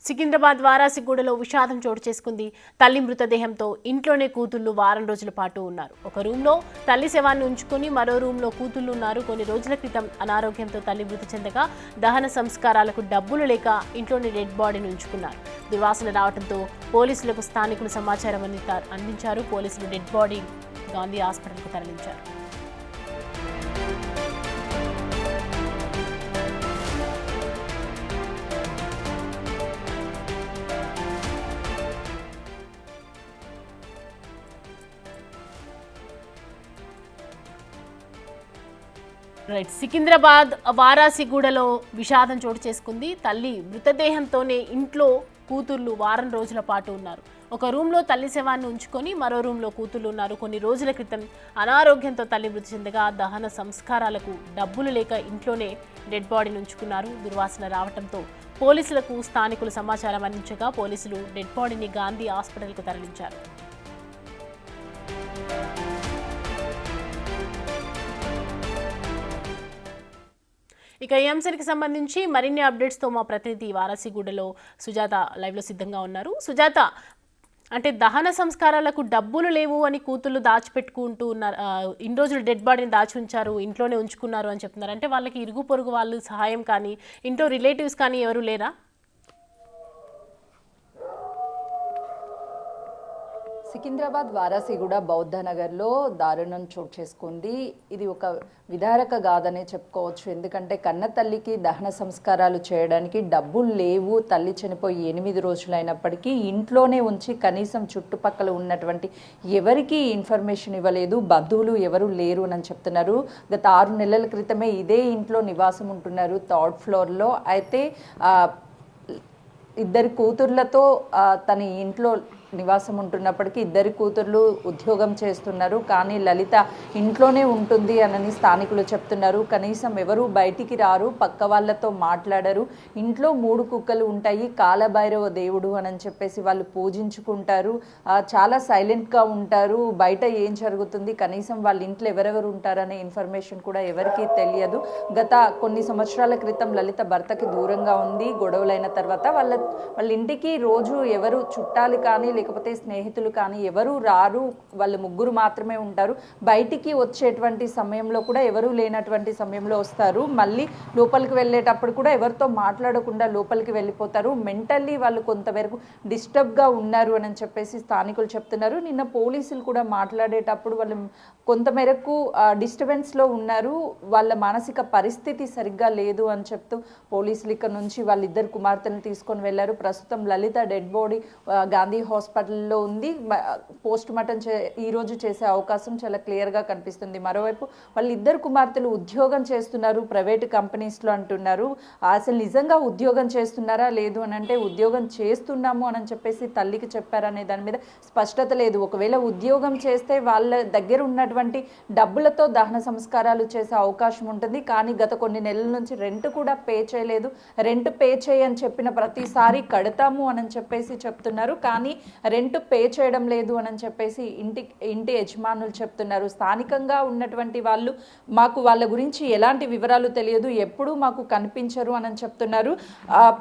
సికింద్రాబాద్ వారాసిగూడలో విషాదం చోటు చేసుకుంది. తల్లి మృతదేహంతో ఇంట్లోనే కూతుళ్లు వారం రోజుల పాటు ఉన్నారు. ఒక రూమ్లో తల్లి శవాన్ని ఉంచుకుని మరో రూమ్లో కూతుళ్లు ఉన్నారు. కొన్ని రోజుల క్రితం అనారోగ్యంతో తల్లి మృతి చెందగా దహన సంస్కారాలకు డబ్బులు లేక ఇంట్లోనే డెడ్ బాడీని ఉంచుకున్నారు. దుర్వాసన రావడంతో పోలీసులకు స్థానికులు సమాచారం అందించారు. పోలీసులు డెడ్ బాడీ గాంధీ హాస్పిటల్కు తరలించారు. సికింద్రాబాద్ వారాసిగూడలో విషాదం చోటు చేసుకుంది. తల్లి మృతదేహంతోనే ఇంట్లో కూతుర్లు వారం రోజుల పాటు ఉన్నారు. ఒక రూమ్లో తల్లి శవాన్ని ఉంచుకొని మరో రూమ్లో కూతుర్లు ఉన్నారు. కొన్ని రోజుల క్రితం అనారోగ్యంతో తల్లి మృతి చెందగా దహన సంస్కారాలకు డబ్బులు లేక ఇంట్లోనే డెడ్ బాడీని ఉంచుకున్నారు. దుర్వాసన రావడంతో పోలీసులకు స్థానికులు సమాచారం అందించగా పోలీసులు డెడ్ బాడీని గాంధీ హాస్పిటల్కు తరలించారు. ఇక ఈ అంశానికి సంబంధించి మరిన్ని అప్డేట్స్తో మా ప్రతినిధి వారాసిగూడలో సుజాత లైవ్లో సిద్ధంగా ఉన్నారు. సుజాత, అంటే దహన సంస్కారాలకు డబ్బులు లేవు అని కూతుళ్ళు దాచిపెట్టుకుంటూ ఉన్నారు, ఇన్ని రోజులు డెడ్ బాడీని దాచి ఉంచారు, ఇంట్లోనే ఉంచుకున్నారు అని చెప్తున్నారు. అంటే వాళ్ళకి ఇరుగు పొరుగు వాళ్ళు సహాయం కానీ ఇంట్లో రిలేటివ్స్ కానీ ఎవరు లేరా? సికింద్రాబాద్ వారాసిగూడ బౌద్ధ నగర్లో దారుణం చోటు చేసుకుంది. ఇది ఒక విదారక గాథనే చెప్పుకోవచ్చు. ఎందుకంటే కన్న తల్లికి దహన సంస్కారాలు చేయడానికి డబ్బులు లేవు. తల్లి చనిపోయి 8 రోజులైనప్పటికీ ఇంట్లోనే ఉంచి కనీసం చుట్టుపక్కల ఉన్నటువంటి ఎవరికి ఇన్ఫర్మేషన్ ఇవ్వలేదు. బంధువులు ఎవరు లేరు అని చెప్తున్నారు. గత 6 నెలల క్రితమే ఇదే ఇంట్లో నివాసం ఉంటున్నారు, 3rd ఫ్లోర్లో. అయితే ఇద్దరి కూతుర్లతో తన ఇంట్లో నివాసం ఉంటున్నప్పటికీ ఇద్దరి కూతుర్లు ఉద్యోగం చేస్తున్నారు. కానీ లలిత ఇంట్లోనే ఉంటుంది అని స్థానికులు చెప్తున్నారు. కనీసం ఎవరు బయటికి రారు, పక్క వాళ్ళతో మాట్లాడరు. ఇంట్లో 3 కుక్కలు ఉంటాయి, కాలభైరవ దేవుడు అని చెప్పేసి వాళ్ళు పూజించుకుంటారు. చాలా సైలెంట్గా ఉంటారు. బయట ఏం జరుగుతుంది, కనీసం వాళ్ళ ఇంట్లో ఎవరెవరు ఉంటారనే ఇన్ఫర్మేషన్ కూడా ఎవరికీ తెలియదు. గత కొన్ని సంవత్సరాల క్రితం లలిత భర్తకి దూరంగా ఉంది. గొడవలైన తర్వాత వాళ్ళ ఇంటికి రోజు ఎవరు చుట్టాలు కానీ లేకపోతే స్నేహితులు కానీ ఎవరు రారు. వాళ్ళు 3 మాత్రమే ఉంటారు. బయటికి వచ్చేటువంటి సమయంలో కూడా ఎవరు లేనటువంటి సమయంలో వస్తారు. మళ్ళీ లోపలికి వెళ్ళేటప్పుడు కూడా ఎవరితో మాట్లాడకుండా లోపలికి వెళ్ళిపోతారు. మెంటల్లీ వాళ్ళు కొంతవరకు డిస్టర్బ్గా ఉన్నారు అని చెప్పేసి స్థానికులు చెప్తున్నారు. నిన్న పోలీసులు కూడా మాట్లాడేటప్పుడు వాళ్ళు కొంతమేరకు డిస్టర్బెన్స్లో ఉన్నారు, వాళ్ళ మానసిక పరిస్థితి సరిగ్గా లేదు అని చెప్తూ పోలీసులు ఇక్కడ నుంచి వాళ్ళిద్దరు కుమార్తెను తీసుకొని వెళ్ళారు. ప్రస్తుతం లలిత డెడ్ బాడీ గాంధీ హాస్పిటల్లో ఉంది. పోస్ట్ మార్టం ఈరోజు చేసే అవకాశం చాలా క్లియర్గా కనిపిస్తుంది. మరోవైపు వాళ్ళిద్దరు కుమార్తెలు ఉద్యోగం చేస్తున్నారు, ప్రైవేట్ కంపెనీస్లో అంటున్నారు. అసలు నిజంగా ఉద్యోగం చేస్తున్నారా లేదు అని అంటే ఉద్యోగం చేస్తున్నాము అని చెప్పేసి తల్లికి చెప్పారనే దాని మీద స్పష్టత లేదు. ఒకవేళ ఉద్యోగం చేస్తే వాళ్ళ దగ్గర ఉన్నటువంటి డబ్బులతో దహన సంస్కారాలు చేసే అవకాశం ఉంటుంది. కానీ గత కొన్ని నెలల నుంచి రెంట్ కూడా పే చేయలేదు. రెంట్ పే చేయని చెప్పిన ప్రతిసారి కడతాము అని చెప్పేసి చెప్తున్నారు. కానీ రెంట్ పే చేయడం లేదు అని చెప్పేసి ఇంటి యజమానులు చెప్తున్నారు. స్థానికంగా ఉన్నటువంటి వాళ్ళు మాకు వాళ్ళ గురించి ఎలాంటి వివరాలు తెలియదు, ఎప్పుడూ మాకు కనిపించరు అని చెప్తున్నారు.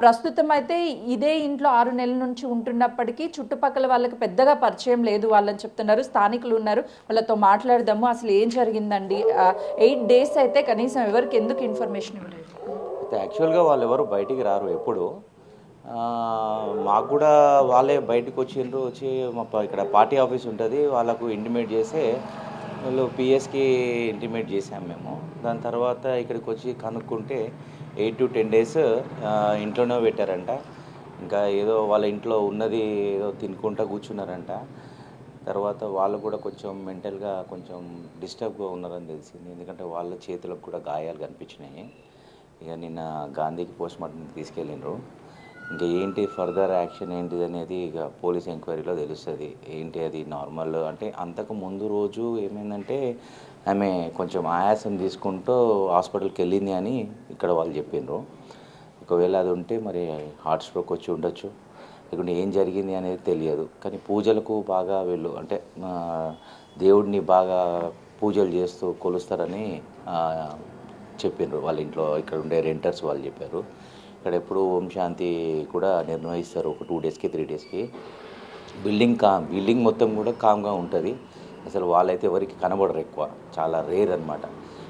ప్రస్తుతం అయితే ఇదే ఇంట్లో 6 నెలల నుంచి ఉంటున్నప్పటికీ చుట్టుపక్కల వాళ్ళకి పెద్దగా పరిచయం లేదు వాళ్ళని చెప్తున్నారు. స్థానికులు ఉన్నారు, వాళ్ళతో మాట్లాడదాము. అసలు ఏం జరిగిందండి? 8 డేస్ అయితే కనీసం ఎవరికి ఎందుకు ఇన్ఫర్మేషన్ ఇవ్వలేదు? యాక్చువల్గా వాళ్ళు ఎవరు బయటికి రారు ఎప్పుడు. మాకు కూడా వాళ్ళే బయటకు వచ్చి మా ఇక్కడ పార్టీ ఆఫీస్ ఉంటుంది, వాళ్ళకు ఇంటిమేట్ చేస్తే వాళ్ళు పిఎస్కి ఇంటిమేట్ చేసాము మేము. దాని తర్వాత ఇక్కడికి వచ్చి కనుక్కుంటే 8 to 10 డేస్ ఇంట్లోనే పెట్టారంట. ఇంకా ఏదో వాళ్ళ ఇంట్లో ఉన్నది ఏదో తినుకుంటూ కూర్చున్నారంట. తర్వాత వాళ్ళు కూడా కొంచెం మెంటల్గా కొంచెం డిస్టర్బ్గా ఉన్నారని తెలిసింది. ఎందుకంటే వాళ్ళ చేతులకు కూడా గాయాలు కనిపించినాయి. ఇక నిన్న గాంధీకి పోస్ట్ మార్టం తీసుకెళ్ళిండ్రు. ఇంకా ఏంటి ఫర్దర్ యాక్షన్ ఏంటిది అనేది ఇక పోలీస్ ఎంక్వైరీలో తెలుస్తుంది. ఏంటి అది నార్మల్ అంటే అంతకు ముందు రోజు ఏమైందంటే ఆమె కొంచెం ఆయాసం తీసుకుంటూ హాస్పిటల్కి వెళ్ళింది అని ఇక్కడ వాళ్ళు చెప్పిండ్రు. ఒకవేళ అది ఉంటే మరి హార్ట్ స్ట్రోక్ వచ్చి ఉండొచ్చు, లేకుంటే ఏం జరిగింది అనేది తెలియదు. కానీ పూజలకు బాగా వీళ్ళు అంటే దేవుడిని బాగా పూజలు చేస్తూ కొలుస్తారని చెప్పిండ్రు వాళ్ళ ఇంట్లో ఇక్కడ ఉండే రెంటర్స్ వాళ్ళు చెప్పారు. ఇక్కడ ఎప్పుడు ఓం శాంతి కూడా నిర్వహిస్తారు ఒక 2 డేస్కి 3 డేస్కి. బిల్డింగ్ మొత్తం కూడా కామ్గా ఉంటుంది. అసలు వాళ్ళైతే ఎవరికి కనబడరు ఎక్కువ, చాలా రేర్ అనమాట.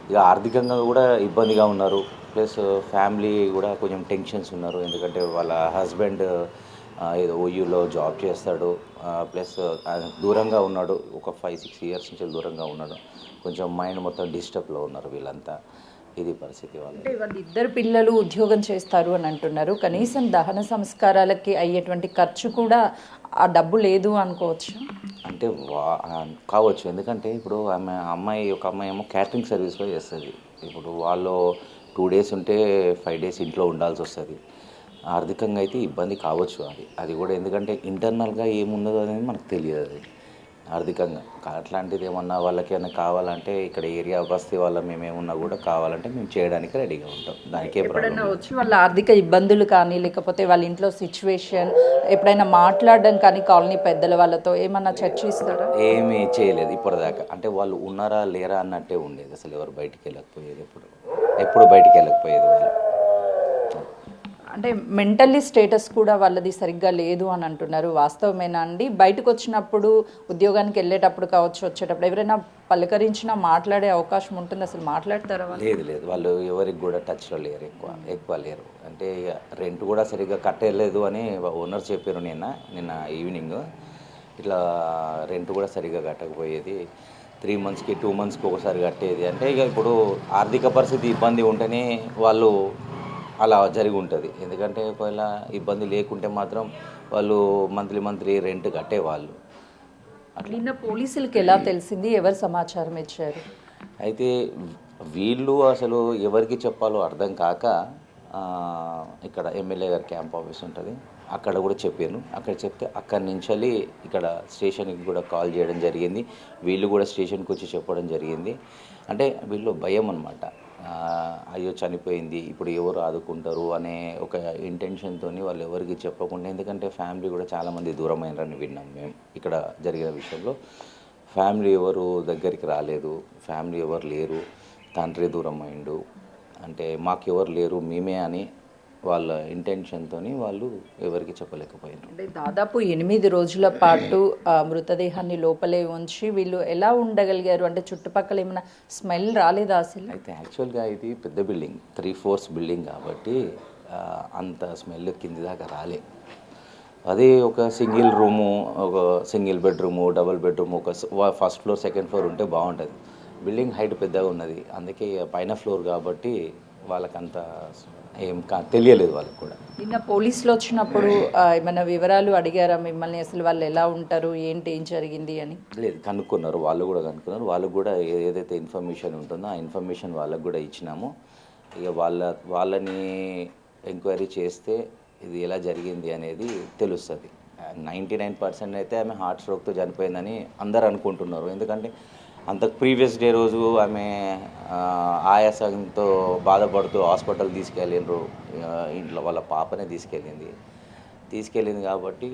ఇక ఆర్థికంగా కూడా ఇబ్బందిగా ఉన్నారు, ప్లస్ ఫ్యామిలీ కూడా కొంచెం టెన్షన్స్ ఉన్నారు. ఎందుకంటే వాళ్ళ హస్బెండ్ ఏదో ఓయూలో జాబ్ చేస్తాడు, ప్లస్ దూరంగా ఉన్నాడు, ఒక 5-6 ఇయర్స్ నుంచి దూరంగా ఉన్నాడు. కొంచెం మైండ్ మొత్తం డిస్టర్బ్లో ఉన్నారు వీళ్ళంతా. ఇది పరిస్థితి వాళ్ళు. అంటే వాళ్ళ ఇద్దరు పిల్లలు ఉద్యోగం చేస్తారు అని అంటున్నారు. కనీసం దహన సంస్కారాలకి అయ్యేటువంటి ఖర్చు కూడా ఆ డబ్బు లేదు అనుకోవచ్చు. అంటే కావచ్చు, ఎందుకంటే ఇప్పుడు ఒక అమ్మాయి ఏమో క్యాటరింగ్ సర్వీస్లో చేస్తుంది. ఇప్పుడు వాళ్ళు 2 డేస్ ఉంటే 5 డేస్ ఇంట్లో ఉండాల్సి వస్తుంది. ఆర్థికంగా అయితే ఇబ్బంది కావచ్చు అది కూడా, ఎందుకంటే ఇంటర్నల్గా ఏముండదు అనేది మనకు తెలియదు. అది ఆర్థికంగా అట్లాంటిది ఏమన్నా వాళ్ళకి ఏమన్నా కావాలంటే ఇక్కడ ఏరియా బస్తీ వాళ్ళ మేమేమన్నా కూడా కావాలంటే మేము చేయడానికి రెడీగా ఉంటాం. దానికే ఎప్పుడైనా వచ్చి వాళ్ళ ఆర్థిక ఇబ్బందులు కానీ, లేకపోతే వాళ్ళ ఇంట్లో సిచ్యువేషన్ ఎప్పుడైనా మాట్లాడడం కానీ కాలనీ పెద్దల వాళ్ళతో ఏమన్నా చర్చిస్తారా? ఏమీ చేయలేదు ఇప్పటిదాకా. అంటే వాళ్ళు ఉన్నారా లేరా అన్నట్టే ఉండేది. అసలు ఎవరు బయటికి వెళ్ళకపోయేది, ఎప్పుడు బయటికి వెళ్ళకపోయేది వాళ్ళు. అంటే మెంటల్లీ స్టేటస్ కూడా వాళ్ళది సరిగ్గా లేదు అని అంటున్నారు. వాస్తవమేనా అండి? బయటకు వచ్చినప్పుడు ఉద్యోగానికి వెళ్ళేటప్పుడు కావచ్చు, వచ్చేటప్పుడు ఎవరైనా పలకరించినా మాట్లాడే అవకాశం ఉంటుంది? అసలు మాట్లాడతారా వాళ్ళు? లేదు, వాళ్ళు ఎవరికి కూడా టచ్లో లేరు, ఎక్కువ లేరు. అంటే ఇక రెంట్ కూడా సరిగ్గా కట్టలేదు అని ఓనర్ చెప్పారు నిన్న ఈవినింగ్. ఇట్లా రెంట్ కూడా సరిగ్గా కట్టకపోయేది, 3 మంత్స్కి 2 మంత్స్కి ఒకసారి కట్టేది. అంటే ఇక ఇప్పుడు ఆర్థిక పరిస్థితి ఇబ్బంది ఉంటేనే వాళ్ళు అలా జరిగి ఉంటుంది. ఎందుకంటే ఒకవేళ ఇబ్బంది లేకుంటే మాత్రం వాళ్ళు మంత్లీ రెంట్ కట్టేవాళ్ళు. నిన్న పోలీసులకి ఎలా తెలిసింది? ఎవరు సమాచారం ఇచ్చారు? అయితే వీళ్ళు అసలు ఎవరికి చెప్పాలో అర్థం కాక ఇక్కడ ఎమ్మెల్యే గారి క్యాంప్ ఆఫీస్ ఉంటుంది, అక్కడ కూడా చెప్పాను. అక్కడ చెప్తే అక్కడి నుంచి ఇక్కడ స్టేషన్కి కూడా కాల్ చేయడం జరిగింది. వీళ్ళు కూడా స్టేషన్కి వచ్చి చెప్పడం జరిగింది. అంటే వీళ్ళు భయం అన్నమాట. అయ్యో చనిపోయింది, ఇప్పుడు ఎవరు ఆదుకుంటారు అనే ఒక ఇంటెన్షన్తో వాళ్ళు ఎవరికి చెప్పకుండా, ఎందుకంటే ఫ్యామిలీ కూడా చాలామంది దూరమైనరని విన్నాం మేము. ఇక్కడ జరిగిన విషయంలో ఫ్యామిలీ ఎవరు దగ్గరికి రాలేదు, ఫ్యామిలీ ఎవరు లేరు, తండ్రి దూరం అయిండు, అంటే మాకెవరు లేరు మేమే అని వాళ్ళ ఇంటెన్షన్తో వాళ్ళు ఎవరికి చెప్పలేకపోయారు. అంటే దాదాపు 8 రోజుల పాటు మృతదేహాన్ని లోపలే ఉంచి వీళ్ళు ఎలా ఉండగలిగారు? అంటే చుట్టుపక్కల ఏమైనా స్మెల్ రాలేదా అసలు? అయితే యాక్చువల్గా ఇది పెద్ద బిల్డింగ్, 3 floors బిల్డింగ్ కాబట్టి అంత స్మెల్ కింది దాకా రాలే. అదే ఒక సింగిల్ రూము, ఒక సింగిల్ బెడ్రూము, డబుల్ బెడ్రూము, ఒక ఫస్ట్ ఫ్లోర్ సెకండ్ ఫ్లోర్ ఉంటే బాగుంటుంది. బిల్డింగ్ హైట్ పెద్దగా ఉన్నది, అందుకే పైన ఫ్లోర్ కాబట్టి వాళ్ళకంత ఏం తెలియలేదు వాళ్ళకి కూడా. నిన్న పోలీసులు వచ్చినప్పుడు ఏమైనా వివరాలు అడిగారా మిమ్మల్ని? అసలు వాళ్ళు ఎలా ఉంటారు, ఏంటి, ఏం జరిగింది అని? లేదు, కనుక్కున్నారు, వాళ్ళు కూడా కనుక్కున్నారు. వాళ్ళకు కూడా ఏదైతే ఇన్ఫర్మేషన్ ఉంటుందో ఆ ఇన్ఫర్మేషన్ వాళ్ళకు కూడా ఇచ్చినాము. ఇక వాళ్ళని ఎంక్వైరీ చేస్తే ఇది ఎలా జరిగింది అనేది తెలుస్తుంది. 99% అయితే ఆమె హార్ట్ స్ట్రోక్తో చనిపోయిందని అందరు అనుకుంటున్నారు. ఎందుకంటే అంతకు ప్రీవియస్ డే రోజు ఆమె ఆయాసంతో బాధపడుతూ హాస్పిటల్ తీసుకెళ్ళిండ్రు. ఇంట్లో వాళ్ళ పాపనే తీసుకెళ్ళింది కాబట్టి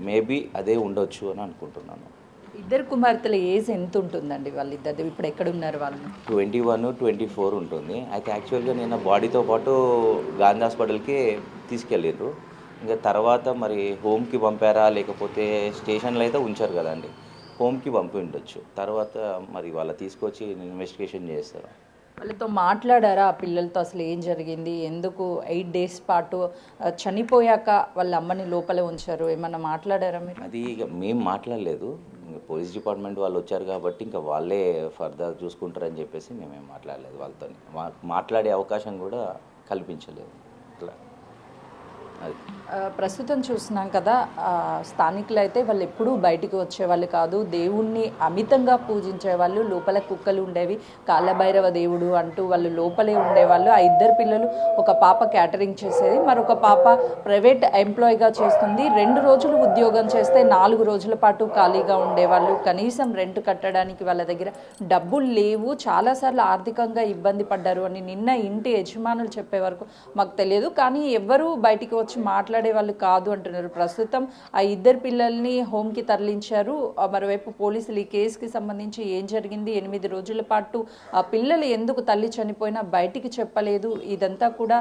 మేబీ అదే ఉండొచ్చు అని అనుకుంటున్నాను. ఇద్దరు కుమార్తెల ఏజ్ ఎంత ఉంటుందండి వాళ్ళిద్దరు? ఇప్పుడు ఎక్కడున్నారు వాళ్ళు? 21, 24 ఉంటుంది. అయితే యాక్చువల్గా నేను బాడీతో పాటు గాంధీ హాస్పిటల్కి తీసుకెళ్ళిండ్రు. ఇంకా తర్వాత మరి హోమ్కి పంపారా లేకపోతే స్టేషన్లో అయితే ఉంచారు కదండి, హోమ్కి పంపి ఉండొచ్చు. తర్వాత మరి వాళ్ళ తీసుకొచ్చి ఇన్వెస్టిగేషన్ చేస్తారు. వాళ్ళతో మాట్లాడారా? ఆ పిల్లలతో అసలు ఏం జరిగింది, ఎందుకు 8 days పాటు చనిపోయాక వాళ్ళ అమ్మని లోపల ఉంచారు, ఏమన్నా మాట్లాడారా మీరు? అది ఇక మేము మాట్లాడలేదు, పోలీస్ డిపార్ట్మెంట్ వాళ్ళు వచ్చారు కాబట్టి ఇంకా వాళ్ళే ఫర్దర్ చూసుకుంటారని చెప్పేసి మేమేం మాట్లాడలేదు. వాళ్ళతో మాట్లాడే అవకాశం కూడా కల్పించలేదు. అట్లా అది ప్రస్తుతం చూస్తున్నాం కదా, స్థానికులు అయితే వాళ్ళు ఎప్పుడూ బయటికి వచ్చేవాళ్ళు కాదు, దేవుణ్ణి అమితంగా పూజించేవాళ్ళు. లోపల కుక్కలు ఉండేవి, కాళ్ళభైరవ దేవుడు అంటూ వాళ్ళు లోపలే ఉండేవాళ్ళు. ఆ ఇద్దరు పిల్లలు, ఒక పాప క్యాటరింగ్ చేసేది, మరొక పాప ప్రైవేట్ ఎంప్లాయీగా చేస్తుంది. 2 రోజులు ఉద్యోగం చేస్తే 4 రోజుల పాటు ఖాళీగా ఉండేవాళ్ళు. కనీసం రెంట్ కట్టడానికి వాళ్ళ దగ్గర డబ్బులు లేవు, చాలాసార్లు ఆర్థికంగా ఇబ్బంది పడ్డారు అని నిన్న ఇంటి యజమానులు చెప్పే వరకు మాకు తెలియదు. కానీ ఎవ్వరూ బయటికి వచ్చి మాట్లాడారు మాట్లాడే వాళ్ళు కాదు అంటున్నారు. ప్రస్తుతం ఆ ఇద్దరు పిల్లల్ని హోమ్కి తరలించారు. మరోవైపు పోలీసులు ఈ కేసుకి సంబంధించి ఏం జరిగింది, 8 రోజుల పాటు ఆ పిల్లలు ఎందుకు తల్లి చనిపోయినా బయటికి చెప్పలేదు, ఇదంతా కూడా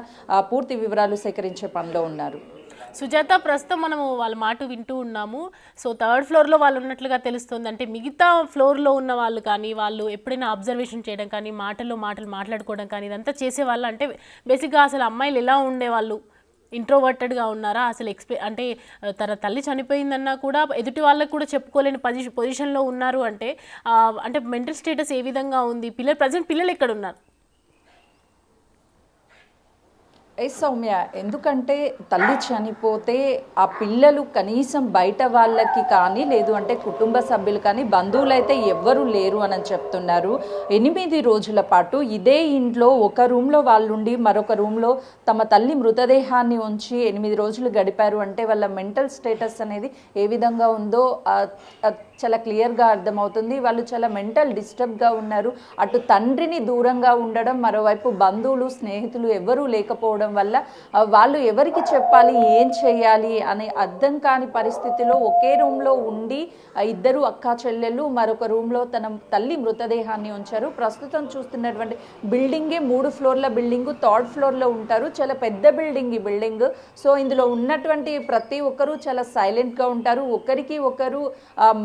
పూర్తి వివరాలు సేకరించే పనిలో ఉన్నారు. సుజాత, ప్రస్తుతం మనము వాళ్ళ మాట వింటూ ఉన్నాము. సో 3rd ఫ్లోర్లో వాళ్ళు ఉన్నట్లుగా తెలుస్తుంది. అంటే మిగతా ఫ్లోర్లో ఉన్న వాళ్ళు కానీ, వాళ్ళు ఎప్పుడైనా అబ్జర్వేషన్ చేయడం కానీ, మాటలు మాట్లాడుకోవడం కానీ ఇదంతా చేసేవాళ్ళు. అంటే బేసిక్గా అసలు అమ్మాయిలు ఎలా ఉండేవాళ్ళు, ఇంట్రోవర్టెడ్గా ఉన్నారా, అసలు అంటే తన తల్లి చనిపోయిందన్నా కూడా ఎదుటి వాళ్ళకు కూడా చెప్పుకోలేని పొజిషన్లో ఉన్నారు. అంటే అంటే మెంటల్ స్టేటస్ ఏ విధంగా ఉంది, ప్రజెంట్ పిల్లలు ఎక్కడ ఉన్నారు? సౌమ్య, ఎందుకంటే తల్లి చనిపోతే ఆ పిల్లలు కనీసం బయట వాళ్ళకి కానీ, లేదు అంటే కుటుంబ సభ్యులు కానీ, బంధువులు అయితే ఎవ్వరూ లేరు అని చెప్తున్నారు. 8 రోజుల పాటు ఇదే ఇంట్లో ఒక రూమ్లో వాళ్ళుండి మరొక రూమ్లో తమ తల్లి మృతదేహాన్ని ఉంచి 8 రోజులు గడిపారు అంటే వాళ్ళ మెంటల్ స్టేటస్ అనేది ఏ విధంగా ఉందో చాలా క్లియర్గా అర్థమవుతుంది. వాళ్ళు చాలా మెంటల్ డిస్టర్బ్గా ఉన్నారు. అటు తండ్రిని దూరంగా ఉండడం, మరోవైపు బంధువులు స్నేహితులు ఎవరూ లేకపోవడం వల్ల వాళ్ళు ఎవరికి చెప్పాలి, ఏం చేయాలి అనే అర్థం కాని పరిస్థితిలో ఒకే రూమ్లో ఉండి ఇద్దరు అక్కా చెల్లెళ్ళు మరొక రూమ్లో తన తల్లి మృతదేహాన్ని ఉంచారు. ప్రస్తుతం చూస్తున్నటువంటి బిల్డింగే 3 ఫ్లోర్ల బిల్డింగ్, 3rd ఫ్లోర్లో ఉంటారు. చాలా పెద్ద బిల్డింగ్ ఈ బిల్డింగ్. సో ఇందులో ఉన్నటువంటి ప్రతి ఒక్కరూ చాలా సైలెంట్గా ఉంటారు. ఒకరికి ఒకరు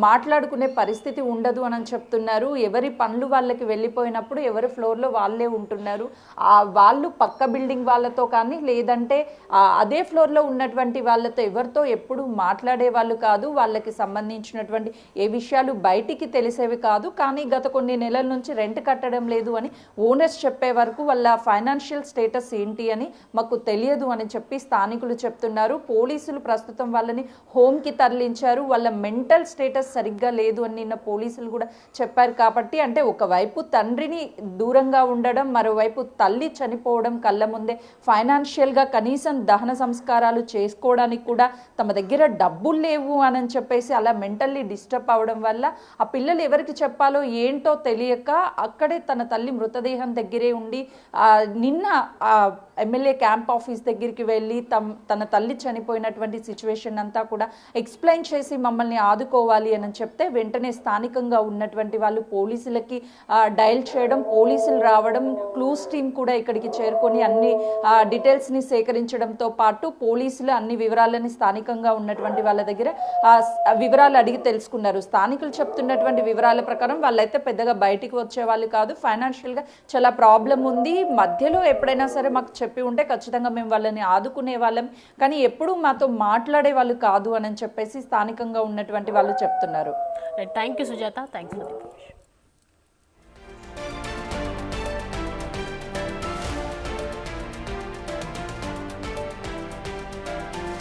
మాట్లాడుకునే పరిస్థితి ఉండదు అని చెప్తున్నారు. ఎవరి పనులు వాళ్ళకి వెళ్ళిపోయినప్పుడు ఎవరి ఫ్లోర్లో వాళ్ళే ఉంటున్నారు. వాళ్ళు పక్క బిల్డింగ్ వాళ్ళతో కానీ, లేదంటే అదే ఫ్లోర్లో ఉన్నటువంటి వాళ్ళతో ఎవరితో ఎప్పుడు మాట్లాడే వాళ్ళు కాదు. వాళ్ళకి సంబంధించినటువంటి ఏ విషయాలు బయటికి తెలిసేవి కాదు. కానీ గత కొన్ని నెలల నుంచి రెంట్ కట్టడం లేదు అని ఓనర్స్ చెప్పే వరకు వాళ్ళ ఫైనాన్షియల్ స్టేటస్ ఏంటి అని మాకు తెలియదు అని చెప్పి స్థానికులు చెప్తున్నారు. పోలీసులు ప్రస్తుతం వాళ్ళని హోమ్కి తరలించారు. వాళ్ళ మెంటల్ స్టేటస్ సరిగ్గా లేదు అని నిన్న పోలీసులు కూడా చెప్పారు. కాబట్టి అంటే ఒకవైపు తండ్రిని దూరంగా ఉండడం, మరోవైపు తల్లి చనిపోవడం కళ్ళ ముందే, ఫైనాన్షియల్గా కనీసం దహన సంస్కారాలు చేసుకోవడానికి కూడా తమ దగ్గర డబ్బులు లేవు అని చెప్పేసి అలా మెంటల్లీ డిస్టర్బ్ అవడం వల్ల ఆ పిల్లలు ఎవరికి చెప్పాలో ఏంటో తెలియక అక్కడే తన తల్లి మృతదేహం దగ్గరే ఉండి నిన్న ఎమ్మెల్యే క్యాంప్ ఆఫీస్ దగ్గరికి వెళ్ళి తన తల్లి చనిపోయినటువంటి సిచ్యువేషన్ అంతా కూడా ఎక్స్ప్లెయిన్ చేసి మమ్మల్ని ఆదుకోవాలి అని చెప్తే వెంటనే స్థానికంగా ఉన్నటువంటి వాళ్ళు పోలీసులకి డయల్ చేయడం, పోలీసులు రావడం, క్లూస్ టీమ్ కూడా ఇక్కడికి చేరుకొని అన్ని డీటెయిల్స్ని సేకరించడంతో పాటు పోలీసులు అన్ని వివరాలని స్థానికంగా ఉన్నటువంటి వాళ్ళ దగ్గర వివరాలు అడిగి తెలుసుకున్నారు. స్థానికులు చెప్తున్నటువంటి వివరాల ప్రకారం వాళ్ళైతే పెద్దగా బయటికి వచ్చే వాళ్ళు కాదు, ఫైనాన్షియల్గా చాలా ప్రాబ్లం ఉంది, మధ్యలో ఎప్పుడైనా సరే మాకు చెప్పి ఉంటే ఖచ్చితంగా మేము వాళ్ళని ఆదుకునే వాళ్ళం, కానీ ఎప్పుడూ మాతో మాట్లాడే వాళ్ళు కాదు అని చెప్పేసి స్థానికంగా ఉన్నటువంటి వాళ్ళు చెప్తున్నారు. Thank you Sujatha, thanks for the information.